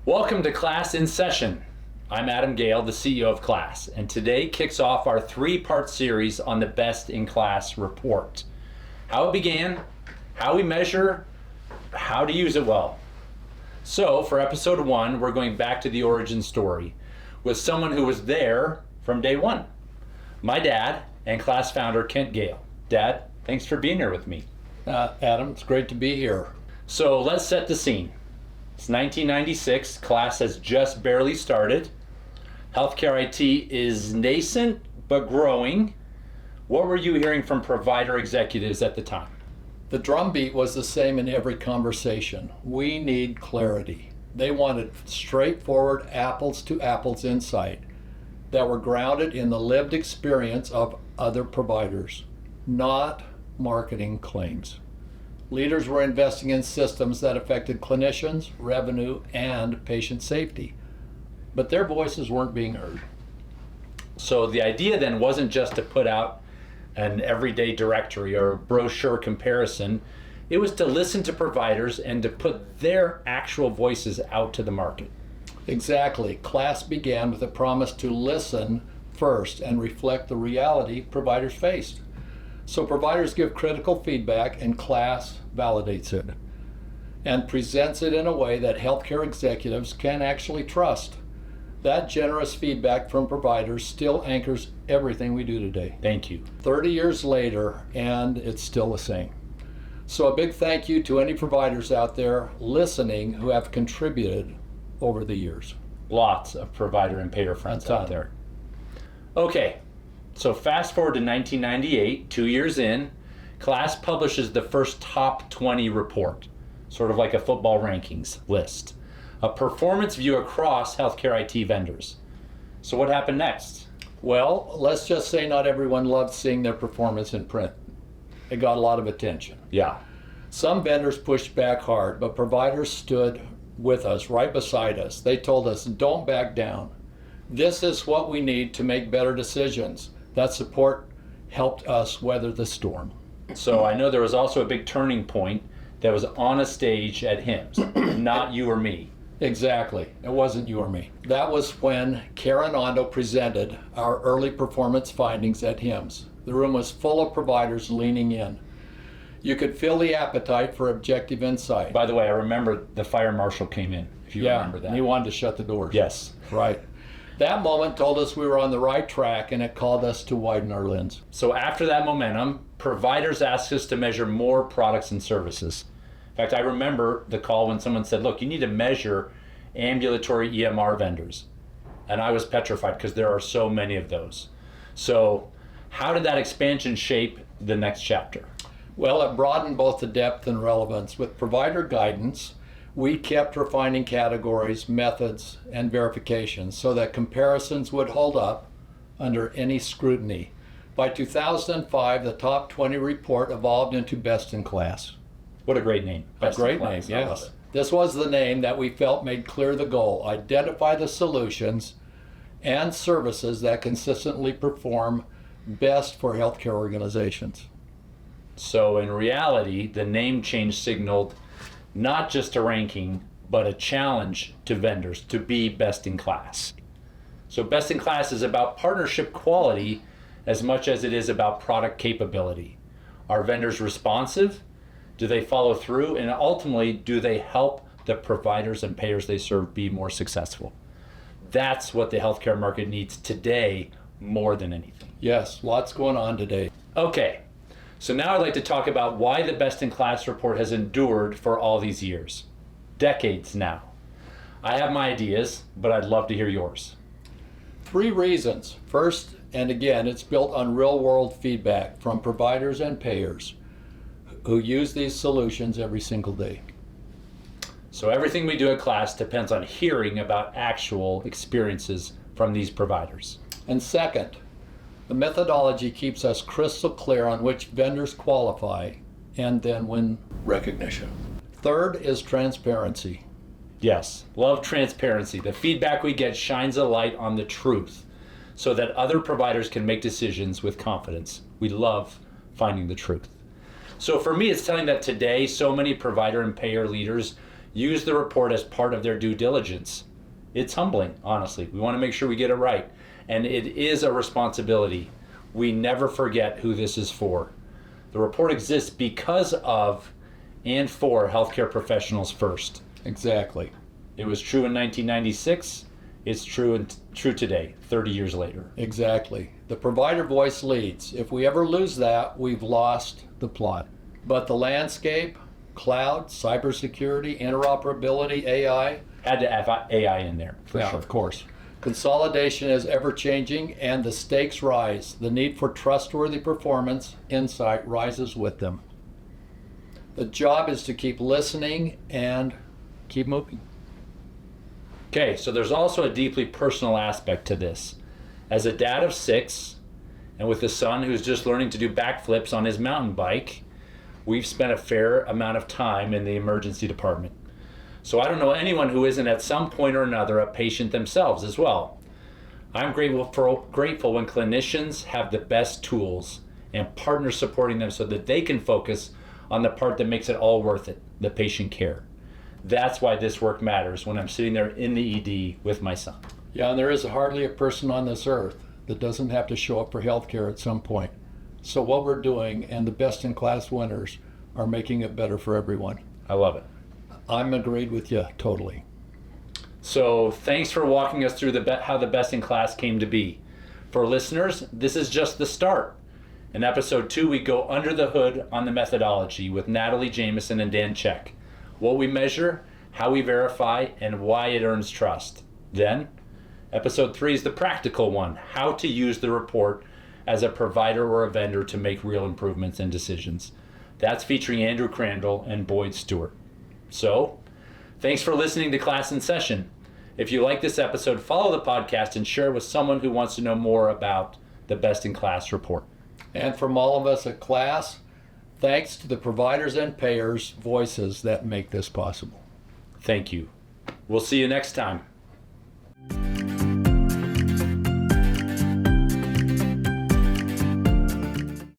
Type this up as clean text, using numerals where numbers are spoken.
Welcome to Class in Session. I'm Adam Gale, the CEO of KLAS, and today kicks off our three-part series on the Best in Class report. How it began, how we measure, how to use it well. So for episode 1, we're going back to the origin story with someone who was there from day one. My dad and KLAS founder, Kent Gale. Dad, thanks for being here with me. Adam, it's great to be here. So let's set the scene. It's 1996, KLAS has just barely started. Healthcare IT is nascent but growing. What were you hearing from provider executives at the time? The drumbeat was the same in every conversation. We need clarity. They wanted straightforward apples to apples insight that were grounded in the lived experience of other providers, not marketing claims. Leaders were investing in systems that affected clinicians, revenue, and patient safety, but their voices weren't being heard. So the idea then wasn't just to put out an everyday directory or a brochure comparison. It was to listen to providers and to put their actual voices out to the market. Exactly. KLAS began with a promise to listen first and reflect the reality providers faced. So providers give critical feedback and KLAS validates it and presents it in a way that healthcare executives can actually trust. That generous feedback from providers still anchors everything we do today. Thank you. 30 years later, and it's still the same. So a big thank you to any providers out there listening who have contributed over the years. Lots of provider and payer friends out there. Okay, so fast forward to 1998, 2 years in, KLAS publishes the first top 20 report, sort of like a football rankings list, a performance view across healthcare IT vendors. So what happened next? Well, let's just say not everyone loved seeing their performance in print. It got a lot of attention. Yeah. Some vendors pushed back hard, but providers stood with us, right beside us. They told us, don't back down. This is what we need to make better decisions. That support helped us weather the storm. So I know there was also a big turning point that was on a stage at HIMSS, not you or me. Exactly. It wasn't you or me. That was when Karen Ondo presented our early performance findings at HIMSS. The room was full of providers leaning in. You could feel the appetite for objective insight. By the way, I remember the fire marshal came in, if you remember that. And he wanted to shut the doors. Yes. Right. That moment told us we were on the right track, and it called us to widen our lens. So after that momentum, providers asked us to measure more products and services. In fact, I remember the call when someone said, look, you need to measure ambulatory EMR vendors. And I was petrified because there are so many of those. So how did that expansion shape the next chapter? Well, it broadened both the depth and relevance. With provider guidance, we kept refining categories, methods, and verifications so that comparisons would hold up under any scrutiny. By 2005, the top 20 report evolved into Best in Class. What a great name. A great name, yes. This was the name that we felt made clear the goal: identify the solutions and services that consistently perform best for healthcare organizations. So in reality, the name change signaled not just a ranking, but a challenge to vendors to be best in class. So best in class is about partnership quality as much as it is about product capability. Are vendors responsive? Do they follow through? And ultimately, do they help the providers and payers they serve be more successful? That's what the healthcare market needs today more than anything. Yes, lots going on today. Okay. So now I'd like to talk about why the Best in Class report has endured for all these years. Decades now. I have my ideas, but I'd love to hear yours. 3 reasons. First, and again, it's built on real-world feedback from providers and payers who use these solutions every single day. So everything we do at KLAS depends on hearing about actual experiences from these providers. And second, the methodology keeps us crystal clear on which vendors qualify and then win recognition. Third is transparency. Yes, love transparency. The feedback we get shines a light on the truth so that other providers can make decisions with confidence. We love finding the truth. So for me, it's telling that today so many provider and payer leaders use the report as part of their due diligence. It's humbling, honestly. We want to make sure we get it right. And it is a responsibility. We never forget who this is for. The report exists because of and for healthcare professionals first. Exactly. It was true in 1996. It's true today, 30 years later. Exactly. The provider voice leads. If we ever lose that, we've lost the plot. But the landscape, cloud, cybersecurity, interoperability, AI. Had to have AI in there, for sure. Of course. Consolidation is ever changing and the stakes rise. The need for trustworthy performance, insight rises with them. The job is to keep listening and keep moving. Okay, so there's also a deeply personal aspect to this. As a dad of 6, and with a son who's just learning to do backflips on his mountain bike, we've spent a fair amount of time in the emergency department. So I don't know anyone who isn't at some point or another a patient themselves as well. I'm grateful when clinicians have the best tools and partners supporting them so that they can focus on the part that makes it all worth it, the patient care. That's why this work matters when I'm sitting there in the ED with my son. Yeah, and there is hardly a person on this earth that doesn't have to show up for healthcare at some point. So what we're doing and the best-in-class winners are making it better for everyone. I love it. I'm agreed with you totally. So thanks for walking us through how the best in class came to be. For listeners, this is just the start. In episode 2, we go under the hood on the methodology with Natalie Jameson and Dan Check. What we measure, how we verify, and why it earns trust. Then, episode 3 is the practical one, how to use the report as a provider or a vendor to make real improvements and decisions. That's featuring Andrew Crandall and Boyd Stewart. So, thanks for listening to Class in Session. If you like this episode, follow the podcast and share it with someone who wants to know more about the Best in Class report. And from all of us at KLAS, thanks to the providers and payers' voices that make this possible. Thank you. We'll see you next time.